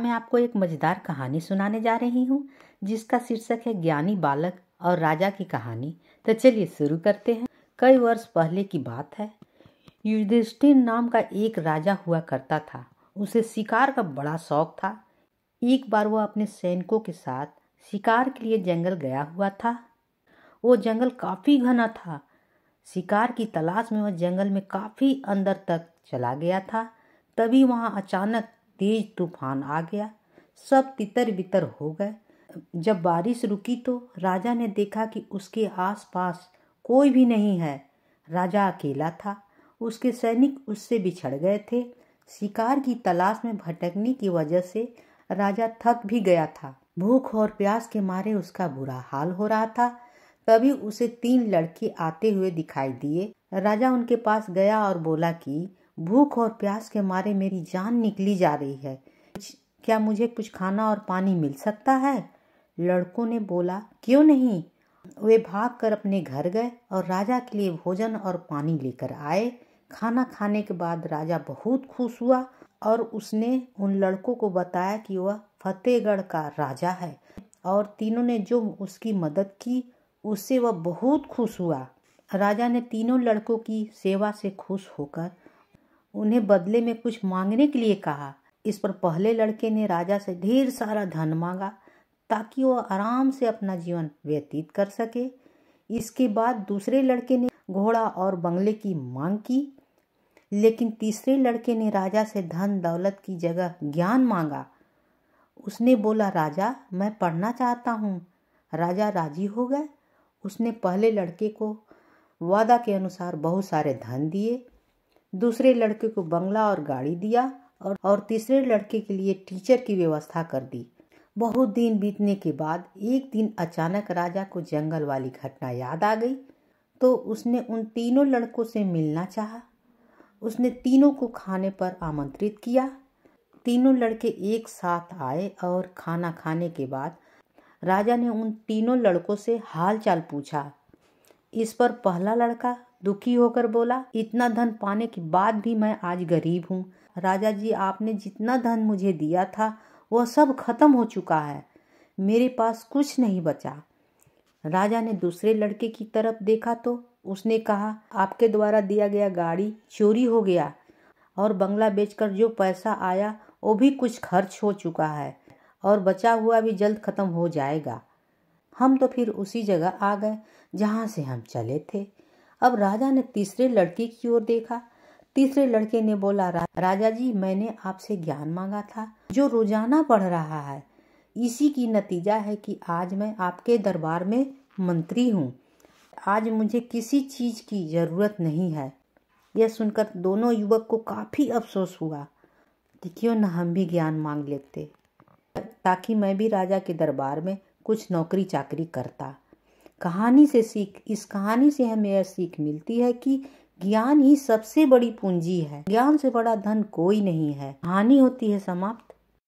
मैं आपको एक मजेदार कहानी सुनाने जा रही हूँ जिसका शीर्षक है ज्ञानी बालक और राजा की कहानी। तो चलिए शुरू करते हैं। कई वर्ष पहले की बात है। युधिष्ठिर नाम का एक राजा हुआ करता था। उसे शिकार का बड़ा शौक था। एक बार वह अपने सैनिकों के साथ शिकार के लिए जंगल गया हुआ था। वो जंगल काफी घना था। शिकार की तलाश में वह जंगल में काफी अंदर तक चला गया था। तभी वहां अचानक तेज तूफान आ गया। सब तितर बितर हो गए। जब बारिश रुकी तो राजा ने देखा कि उसके आसपास कोई भी नहीं है। राजा अकेला था। उसके सैनिक उससे बिछड़ गए थे। शिकार की तलाश में भटकने की वजह से राजा थक भी गया था। भूख और प्यास के मारे उसका बुरा हाल हो रहा था। तभी उसे 3 लड़के आते हुए दिखाई दिए। राजा उनके पास गया और बोला कि भूख और प्यास के मारे मेरी जान निकली जा रही है। क्या मुझे कुछ खाना और पानी मिल सकता है? लड़कों ने बोला, क्यों नहीं। वे भागकर अपने घर गए और राजा के लिए भोजन और पानी लेकर आए। खाना खाने के बाद राजा बहुत खुश हुआ और उसने उन लड़कों को बताया कि वह फतेहगढ़ का राजा है और तीनों ने जो उसकी मदद की उससे वह बहुत खुश हुआ। राजा ने तीनों लड़कों की सेवा से खुश होकर उन्हें बदले में कुछ मांगने के लिए कहा। इस पर पहले लड़के ने राजा से ढेर सारा धन मांगा ताकि वो आराम से अपना जीवन व्यतीत कर सके। इसके बाद दूसरे लड़के ने घोड़ा और बंगले की मांग की, लेकिन तीसरे लड़के ने राजा से धन दौलत की जगह ज्ञान मांगा। उसने बोला, राजा मैं पढ़ना चाहता हूँ। राजा राजी हो गए। उसने पहले लड़के को वादा के अनुसार बहुत सारे धन दिए, दूसरे लड़के को बंगला और गाड़ी दिया और तीसरे लड़के के लिए टीचर की व्यवस्था कर दी। बहुत दिन बीतने के बाद एक दिन अचानक राजा को जंगल वाली घटना याद आ गई तो उसने उन तीनों लड़कों से मिलना चाहा। उसने तीनों को खाने पर आमंत्रित किया। तीनों लड़के एक साथ आए और खाना खाने के बाद राजा ने उन तीनों लड़कों से हाल चाल पूछा। इस पर पहला लड़का दुखी होकर बोला, इतना धन पाने के बाद भी मैं आज गरीब हूँ। राजा जी, आपने जितना धन मुझे दिया था वह सब खत्म हो चुका है। मेरे पास कुछ नहीं बचा। राजा ने दूसरे लड़के की तरफ देखा तो उसने कहा, आपके द्वारा दिया गया गाड़ी चोरी हो गया और बंगला बेचकर जो पैसा आया वो भी कुछ खर्च हो चुका है और बचा हुआ भी जल्द खत्म हो जाएगा। हम तो फिर उसी जगह आ गए जहाँ से हम चले थे। अब राजा ने तीसरे लड़के की ओर देखा। तीसरे लड़के ने बोला, राजा जी, मैंने आपसे ज्ञान मांगा था जो रोजाना बढ़ रहा है। इसी की नतीजा है कि आज मैं आपके दरबार में मंत्री हूँ। आज मुझे किसी चीज की जरूरत नहीं है। यह सुनकर दोनों युवक को काफी अफसोस हुआ कि क्यों न हम भी ज्ञान मांग लेते ताकि मैं भी राजा के दरबार में कुछ नौकरी चाकरी करता। इस कहानी से हमें यह सीख मिलती है कि ज्ञान ही सबसे बड़ी पूंजी है। ज्ञान से बड़ा धन कोई नहीं है। कहानी होती है समाप्त।